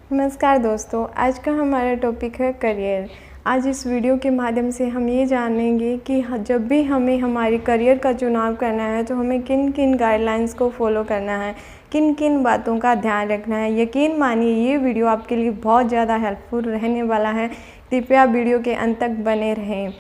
नमस्कार दोस्तों, आज का हमारा टॉपिक है करियर। आज इस वीडियो के माध्यम से हम ये जानेंगे कि जब भी हमें हमारे करियर का चुनाव करना है तो हमें किन किन गाइडलाइंस को फॉलो करना है, किन किन बातों का ध्यान रखना है। यकीन मानिए ये वीडियो आपके लिए बहुत ज़्यादा हेल्पफुल रहने वाला है। कृपया वीडियो के अंत तक बने रहें।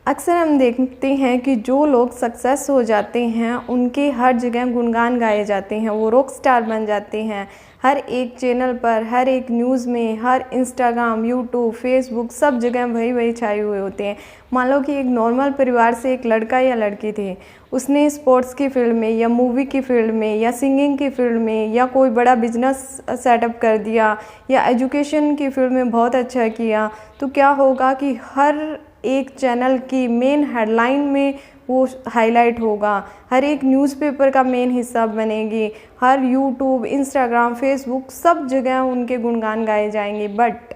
अक्सर हम देखते हैं कि जो लोग सक्सेस हो जाते हैं उनके हर जगह गुणगान गाए जाते हैं, वो रॉक स्टार बन जाते हैं। हर एक चैनल पर, हर एक न्यूज़ में, हर इंस्टाग्राम, यूट्यूब, फेसबुक, सब जगह वही छाए हुए होते हैं। मान लो कि एक नॉर्मल परिवार से एक लड़का या लड़की थे, उसने स्पोर्ट्स की फील्ड में या मूवी की फील्ड में या सिंगिंग की फील्ड में या कोई बड़ा बिजनेस सेटअप कर दिया या एजुकेशन की फील्ड में बहुत अच्छा किया, तो क्या होगा कि हर एक चैनल की मेन हेडलाइन में वो हाईलाइट होगा, हर एक न्यूज़पेपर का मेन हिस्सा बनेगी, हर यूट्यूब, इंस्टाग्राम, फेसबुक, सब जगह उनके गुणगान गाए जाएंगे। बट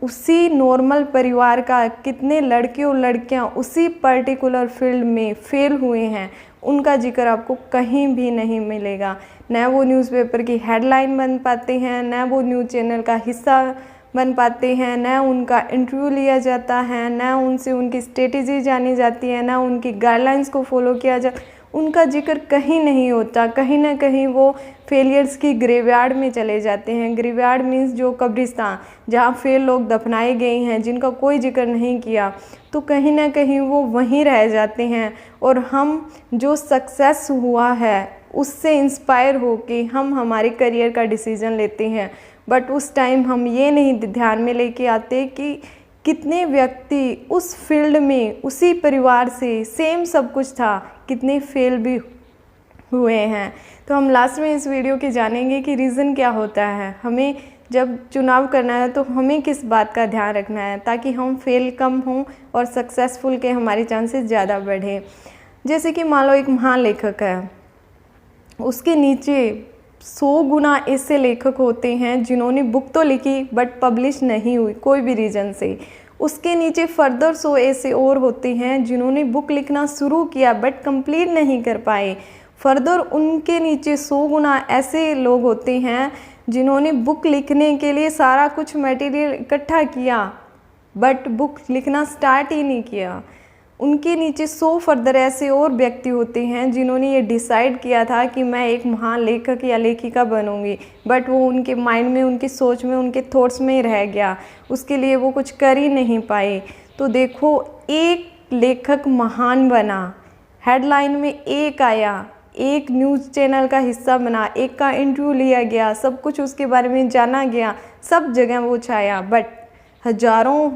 उसी नॉर्मल परिवार का कितने लड़के और लड़कियां उसी पर्टिकुलर फील्ड में फेल हुए हैं, उनका जिक्र आपको कहीं भी नहीं मिलेगा। न वो न्यूज़पेपर की हेडलाइन बन पाते हैं, न वो न्यूज़ चैनल का हिस्सा बन पाते हैं, न उनका इंटरव्यू लिया जाता है, न उनसे उनकी स्ट्रेटेजी जानी जाती है, न उनकी गाइडलाइंस को फॉलो किया जाता, उनका जिक्र कहीं नहीं होता। कहीं ना कहीं वो फेलियर्स की ग्रेवयार्ड में चले जाते हैं। ग्रेवयार्ड मीन्स जो कब्रिस्तान, जहाँ फेल लोग दफनाए गए हैं, जिनका कोई जिक्र नहीं किया, तो कहीं ना कहीं वो वहीं रह जाते हैं। और हम जो सक्सेस हुआ है उससे इंस्पायर होके हम हमारे करियर का डिसीज़न लेते हैं। बट उस टाइम हम ये नहीं ध्यान में लेके आते कि कितने व्यक्ति उस फील्ड में, उसी परिवार से सेम सब कुछ था, कितने फेल भी हुए हैं। तो हम लास्ट में इस वीडियो के जानेंगे कि रीज़न क्या होता है। हमें जब चुनाव करना है तो हमें किस बात का ध्यान रखना है ताकि हम फेल कम हों और सक्सेसफुल के हमारे चांसेस ज़्यादा बढ़े। जैसे कि मान लो एक महान लेखक है, उसके नीचे 100 गुना ऐसे लेखक होते हैं जिन्होंने बुक तो लिखी बट पब्लिश नहीं हुई कोई भी रीज़न से। उसके नीचे फर्दर 100 ऐसे और होते हैं जिन्होंने बुक लिखना शुरू किया बट कंप्लीट नहीं कर पाए। फर्दर उनके नीचे 100 गुना ऐसे लोग होते हैं जिन्होंने बुक लिखने के लिए सारा कुछ मटेरियल इकट्ठा किया बट बुक लिखना स्टार्ट ही नहीं किया। उनके नीचे 100 फर्दर ऐसे और व्यक्ति होते हैं जिन्होंने ये डिसाइड किया था कि मैं एक महान लेखक या लेखिका बनूंगी, बट वो उनके माइंड में, उनकी सोच में, उनके थॉट्स में ही रह गया, उसके लिए वो कुछ कर ही नहीं पाए। तो देखो, एक लेखक महान बना, हेडलाइन में एक आया, एक न्यूज़ चैनल का हिस्सा बना, एक का इंटरव्यू लिया गया, सब कुछ उसके बारे में जाना गया, सब जगह वो छाया। बट हजारों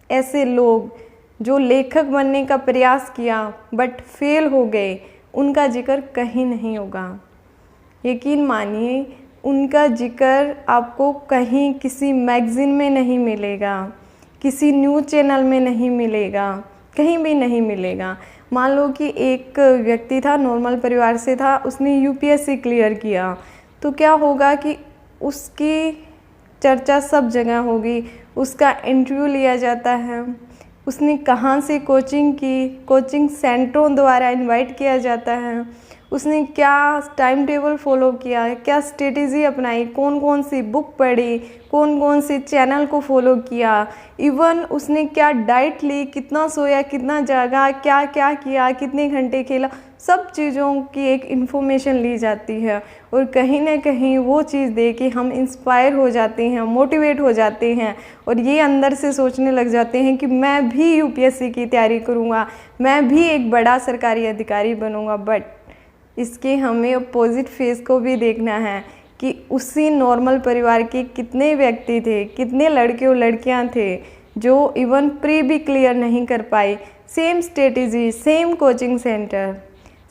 ऐसे लोग जो लेखक बनने का प्रयास किया बट फेल हो गए, उनका जिक्र कहीं नहीं होगा। यकीन मानिए, उनका जिक्र आपको कहीं किसी मैगज़ीन में नहीं मिलेगा, किसी न्यूज़ चैनल में नहीं मिलेगा, कहीं भी नहीं मिलेगा। मान लो कि एक व्यक्ति था, नॉर्मल परिवार से था, उसने यूपीएससी क्लियर किया, तो क्या होगा कि उसकी चर्चा सब जगह होगी, उसका इंटरव्यू लिया जाता है, उसने कहाँ से कोचिंग की, कोचिंग सेंटरों द्वारा इनवाइट किया जाता है, उसने क्या टाइम टेबल फॉलो किया, क्या स्ट्रेटेजी अपनाई, कौन कौन सी बुक पढ़ी, कौन कौन से चैनल को फॉलो किया, इवन उसने क्या डाइट ली, कितना सोया, कितना जागा, क्या क्या किया, कितने घंटे खेला, सब चीज़ों की एक इन्फॉर्मेशन ली जाती है। और कहीं ना कहीं वो चीज़ देख के हम इंस्पायर हो जाते हैं, मोटिवेट हो जाते हैं और ये अंदर से सोचने लग जाते हैं कि मैं भी यूपीएससी की तैयारी करूँगा, मैं भी एक बड़ा सरकारी अधिकारी बनूँगा। बट इसके हमें अपोजिट फेस को भी देखना है कि उसी नॉर्मल परिवार के कितने व्यक्ति थे, कितने लड़के और लड़कियां थे जो इवन प्री भी क्लियर नहीं कर पाए। Same strategy, same coaching centre,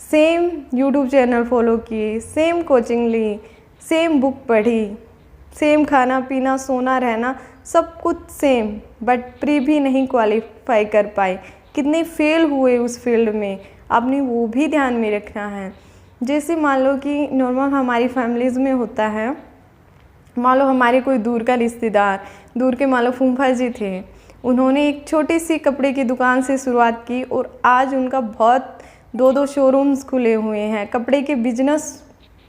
same YouTube channel follow किए, सेम कोचिंग ली, सेम बुक पढ़ी, सेम खाना पीना, सोना रहना, सब कुछ सेम, बट प्री भी नहीं क्वालिफाई कर पाए। कितने फेल हुए उस फील्ड में, आपने वो भी ध्यान में रखना है। जैसे मान लो कि नॉर्मल हमारी फैमिलीज़ में होता है, मान लो हमारे कोई दूर का रिश्तेदार, दूर के मान लो फूफा जी थे, उन्होंने एक छोटी सी कपड़े की दुकान से शुरुआत की और आज उनका बहुत 2-2 शोरूम्स खुले हुए हैं, कपड़े के बिजनेस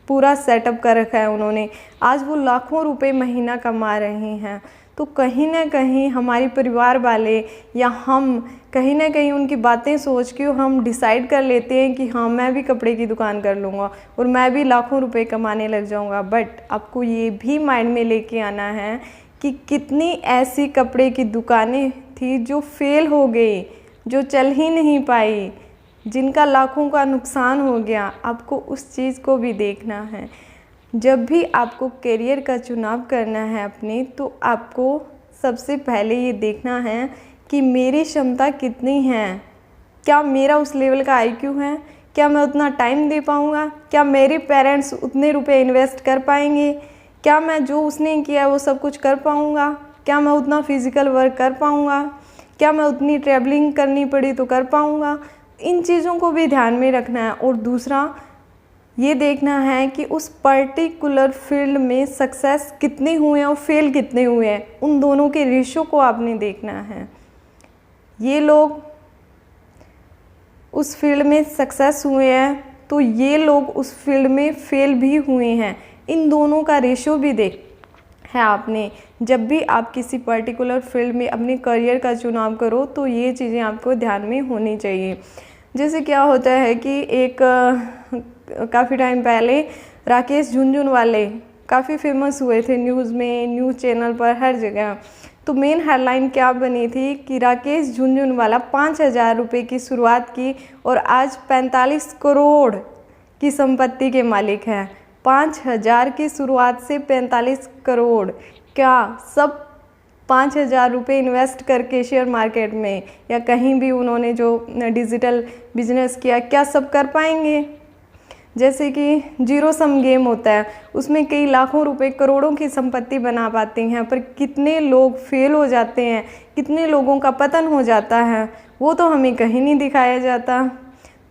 पूरा सेटअप कर रखा है उन्होंने, आज वो लाखों रुपए महीना कमा रहे हैं। तो कहीं ना कहीं हमारे परिवार वाले या हम कहीं ना कहीं उनकी बातें सोच के हम डिसाइड कर लेते हैं कि हाँ मैं भी कपड़े की दुकान कर लूँगा और मैं भी लाखों रुपए कमाने लग जाऊँगा। बट आपको ये भी माइंड में लेके आना है कि कितनी ऐसी कपड़े की दुकानें थी जो फेल हो गई, जो चल ही नहीं पाई, जिनका लाखों का नुकसान हो गया। आपको उस चीज़ को भी देखना है। जब भी आपको करियर का चुनाव करना है अपने, तो आपको सबसे पहले ये देखना है कि मेरी क्षमता कितनी है, क्या मेरा उस लेवल का आईक्यू है, क्या मैं उतना टाइम दे पाऊँगा, क्या मेरे पेरेंट्स उतने रुपए इन्वेस्ट कर पाएंगे, क्या मैं जो उसने किया वो सब कुछ कर पाऊँगा, क्या मैं उतना फिज़िकल वर्क कर पाऊँगा, क्या मैं उतनी ट्रैवलिंग करनी पड़ी तो कर पाऊँगा। इन चीज़ों को भी ध्यान में रखना है। और दूसरा ये देखना है कि उस पर्टिकुलर फील्ड में सक्सेस कितने हुए हैं और फेल कितने हुए हैं, उन दोनों के रेशो को आपने देखना है। ये लोग उस फील्ड में सक्सेस हुए हैं तो ये लोग उस फील्ड में फेल भी हुए हैं, इन दोनों का रेशो भी देख है आपने। जब भी आप किसी पर्टिकुलर फील्ड में अपने करियर का चुनाव करो तो ये चीज़ें आपको ध्यान में होनी चाहिए। जैसे क्या होता है कि एक काफ़ी टाइम पहले राकेश झुनझुनवाले काफ़ी फेमस हुए थे न्यूज़ में, न्यूज़ चैनल पर, हर जगह। तो मेन हेडलाइन क्या बनी थी कि राकेश झुनझुनवाला 5,000 रुपये की शुरुआत की और आज 45 करोड़ की संपत्ति के मालिक हैं। 5,000 की शुरुआत से 45 करोड़, क्या सब 5,000 रुपये इन्वेस्ट करके शेयर मार्केट में या कहीं भी उन्होंने जो डिजिटल बिजनेस किया, क्या सब कर पाएंगे? जैसे कि जीरो सम गेम होता है, उसमें कई लाखों रुपए, करोड़ों की संपत्ति बना पाते हैं, पर कितने लोग फेल हो जाते हैं, कितने लोगों का पतन हो जाता है, वो तो हमें कहीं नहीं दिखाया जाता।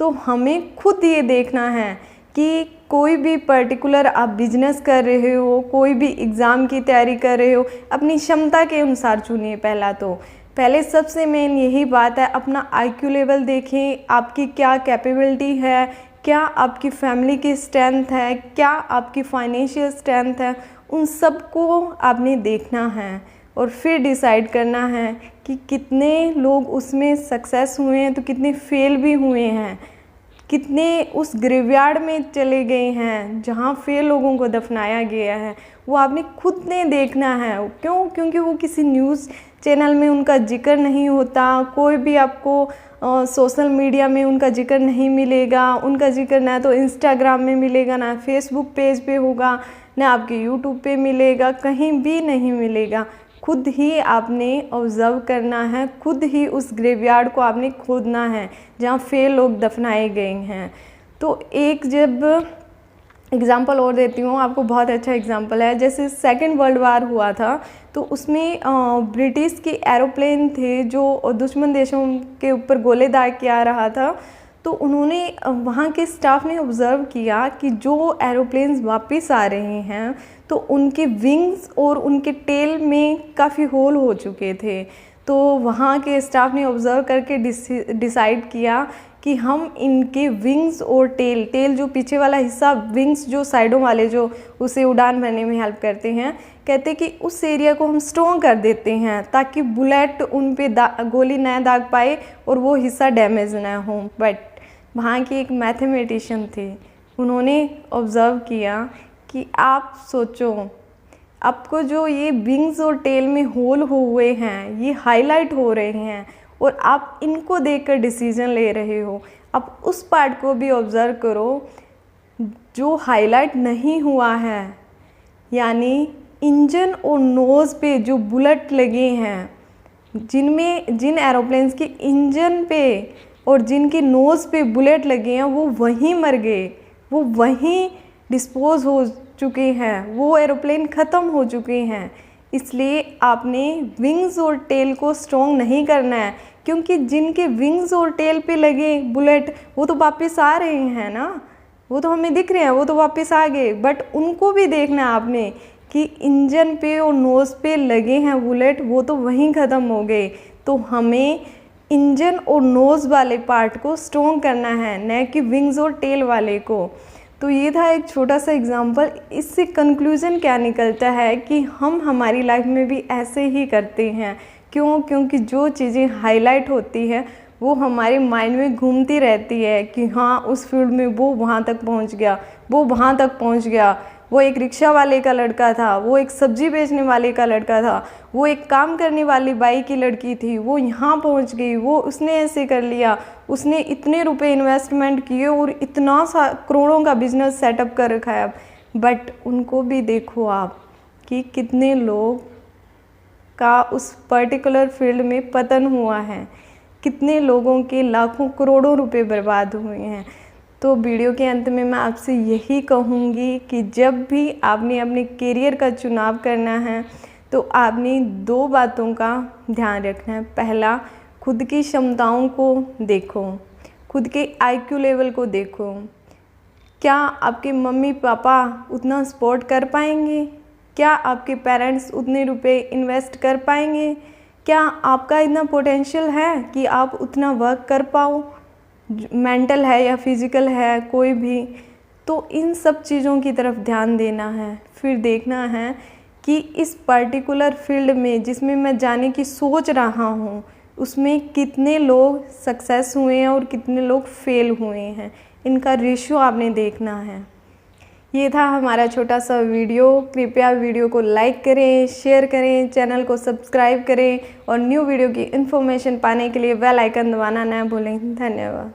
तो हमें खुद ये देखना है कि कोई भी पर्टिकुलर आप बिजनेस कर रहे हो, कोई भी एग्ज़ाम की तैयारी कर रहे हो, अपनी क्षमता के अनुसार चुनिए। पहले सबसे मेन यही बात है, अपना आईक्यू लेवल देखें, आपकी क्या कैपेबिलिटी है, क्या आपकी फैमिली की स्ट्रेंथ है, क्या आपकी फाइनेंशियल स्ट्रेंथ है, उन सब को आपने देखना है और फिर डिसाइड करना है कि कितने लोग उसमें सक्सेस हुए हैं तो कितने फेल भी हुए हैं, कितने उस ग्रेवयार्ड में चले गए हैं जहाँ फेल लोगों को दफनाया गया है, वो आपने खुद ने देखना है। क्यों? क्योंकि वो किसी न्यूज़ चैनल में उनका जिक्र नहीं होता, कोई भी आपको सोशल मीडिया में उनका जिक्र नहीं मिलेगा, उनका जिक्र ना तो इंस्टाग्राम में मिलेगा, ना फेसबुक पेज पे होगा, ना आपके यूट्यूब पे मिलेगा, कहीं भी नहीं मिलेगा। खुद ही आपने ऑब्ज़र्व करना है, खुद ही उस ग्रेवयार्ड को आपने खोदना है जहाँ फेल लोग दफनाए गए हैं। तो एक जब एग्ज़ाम्पल और देती हूँ आपको, बहुत अच्छा एग्ज़ाम्पल है। जैसे सेकेंड वर्ल्ड वार हुआ था तो उसमें ब्रिटिश के एरोप्लेन थे जो दुश्मन देशों के ऊपर गोले दाग किया रहा था। तो उन्होंने वहाँ के स्टाफ ने ऑब्ज़र्व किया कि जो एरोप्लेन्स वापस आ रहे हैं तो उनके विंग्स और उनके टेल में काफ़ी होल हो चुके थे। तो वहाँ के स्टाफ ने ऑब्ज़र्व करके डिसाइड किया कि हम इनके विंग्स और टेल जो पीछे वाला हिस्सा, विंग्स जो साइडों वाले जो उसे उड़ान भरने में हेल्प करते हैं, कहते कि उस एरिया को हम स्ट्रॉन्ग कर देते हैं ताकि बुलेट उन पे गोली ना दाग पाए और वो हिस्सा डैमेज ना हो। बट वहाँ की एक मैथमेटिशियन थे, उन्होंने ऑब्ज़र्व किया कि आप सोचो, आपको जो ये विंग्स और टेल में होल हुए हैं ये हाईलाइट हो रहे हैं और आप इनको देखकर डिसीजन ले रहे हो। अब उस पार्ट को भी ऑब्ज़र्व करो जो हाईलाइट नहीं हुआ है, यानी इंजन और नोज़ पे जो बुलेट लगे हैं, जिन एरोप्लेन्स के इंजन पे और जिनके नोज़ पे बुलेट लगे हैं वो वहीं मर गए, वो वहीं डिस्पोज हो चुके हैं, वो एरोप्लेन ख़त्म हो चुके हैं। इसलिए आपने विंग्स और टेल को स्ट्रॉन्ग नहीं करना है, क्योंकि जिनके विंग्स और टेल पे लगे बुलेट वो तो वापस आ रहे हैं ना, वो तो हमें दिख रहे हैं, वो तो वापस आ गए। बट उनको भी देखना है आपने कि इंजन पे और नोज़ पे लगे हैं बुलेट, वो तो वहीं ख़त्म हो गए। तो हमें इंजन और नोज़ वाले पार्ट को स्ट्रॉन्ग करना है, न कि विंग्स और टेल वाले को। तो ये था एक छोटा सा एग्जाम्पल। इससे कंक्लूज़न क्या निकलता है कि हम हमारी लाइफ में भी ऐसे ही करते हैं। क्यों? क्योंकि जो चीज़ें हाईलाइट होती हैं वो हमारे माइंड में घूमती रहती है कि हाँ उस फील्ड में वो वहाँ तक पहुँच गया, वो वहाँ तक पहुँच गया, वो एक रिक्शा वाले का लड़का था, वो एक सब्जी बेचने वाले का लड़का था, वो एक काम करने वाली बाई की लड़की थी, वो यहाँ पहुँच गई, वो उसने ऐसे कर लिया, उसने इतने रुपए इन्वेस्टमेंट किए और इतना सा करोड़ों का बिजनेस सेटअप कर रखा है। बट उनको भी देखो आप कि कितने लोग का उस पर्टिकुलर फील्ड में पतन हुआ है, कितने लोगों के लाखों करोड़ों रुपए बर्बाद हुए हैं। तो वीडियो के अंत में मैं आपसे यही कहूँगी कि जब भी आपने अपने करियर का चुनाव करना है तो आपने 2 बातों का ध्यान रखना है। पहला, खुद की क्षमताओं को देखो, खुद के IQ लेवल को देखो। क्या आपके मम्मी पापा उतना सपोर्ट कर पाएंगे? क्या आपके पेरेंट्स उतने रुपए इन्वेस्ट कर पाएंगे? क्या आपका इतना पोटेंशियल है कि आप उतना वर्क कर पाओ, मेंटल है या फिज़िकल है कोई भी? तो इन सब चीज़ों की तरफ ध्यान देना है। फिर देखना है कि इस पर्टिकुलर फील्ड में जिसमें मैं जाने की सोच रहा हूँ उसमें कितने लोग सक्सेस हुए हैं और कितने लोग फेल हुए हैं, इनका रेशियो आपने देखना है। ये था हमारा छोटा सा वीडियो। कृपया वीडियो को लाइक करें, शेयर करें, चैनल को सब्सक्राइब करें और न्यू वीडियो की इन्फॉर्मेशन पाने के लिए बेल आइकन दबाना ना भूलें। धन्यवाद।